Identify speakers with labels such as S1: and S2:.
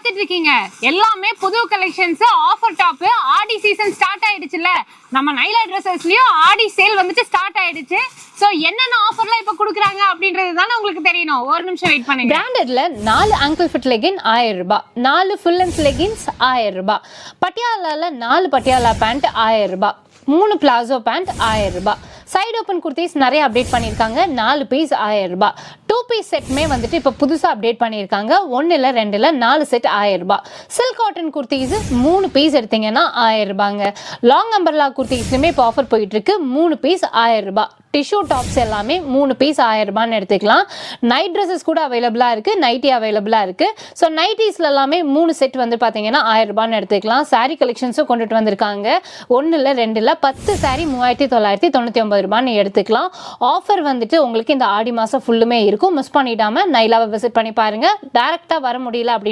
S1: பாத்துட்டு இருக்கீங்க எல்லாமே புது கலெக்ஷன்ஸ் ஆஃபர் டாப் ஆடி சீசன் ஸ்டார்ட் ஆயிடுச்சுல நம்ம நைலா ட்ரெஸ்ஸஸ்லயும் ஆடி சேல் வந்துட்டு ஸ்டார்ட் ஆயிடுச்சு சோ என்னென்ன ஆஃபர்லாம் இப்ப குடுக்குறாங்க அப்படின்றது தானே உங்களுக்கு தெரியணும் ஒரு நிமிஷம் வெயிட் பண்ணுங்க
S2: பிராண்டட்ல 4 ankle fit legging 1000 ரூபாய் 4 full length leggings 1000 ரூபாய் பட்டியாலால 4 பட்டியாலா பேண்ட் 1000 ரூபாய் 3 பிளாசோ பேண்ட் 1000 ரூபாய் சைடு ஓப்பன் குர்த்திஸ் நிறைய அப்டேட் பண்ணியிருக்காங்க 4 பீஸ் 1000 ரூபாய் 2 பீஸ் செட்மே வந்துட்டு இப்போ புதுசாக அப்டேட் பண்ணியிருக்காங்க 1 இல்லை 2 இல்லை 4 செட் 1000 ரூபாய் சில்க் காட்டன் குர்த்திஸ் 3 பீஸ் எடுத்தீங்கன்னா 1000 ரூபாங்க லாங் அம்பர்லா குர்த்திஸ்லையுமே இப்போ ஆஃபர் போயிட்டு இருக்கு 3 பீஸ் 1000 ரூபாய் டிஷ்யூ டாப்ஸ் எல்லாமே 3 பீஸ் 1000 ரூபான்னு எடுத்துக்கலாம் நைட் ட்ரெஸ்ஸஸ் கூட அவைலபிளாக இருக்குது நைட்டி அவைலபிளாக இருக்குது ஸோ நைட்டிஸில் எல்லாமே 3 செட் வந்து பார்த்தீங்கன்னா 1000 ரூபான்னு எடுத்துக்கலாம் சாரீ கலெக்ஷன்ஸும் கொண்டுட்டு வந்திருக்காங்க 1 இல்லை 2 இல்லை 10 சாரீ 3999 ரூபான்னு எடுத்துக்கலாம் ஆஃபர் வந்துட்டு உங்களுக்கு இந்த ஆடி மாதம் ஃபுல்லுமே இருக்கும் மிஸ் பண்ணிடாமல் நைலாவை விசிட் பண்ணி பாருங்கள் டேரெக்டாக வர முடியல அப்படின்னா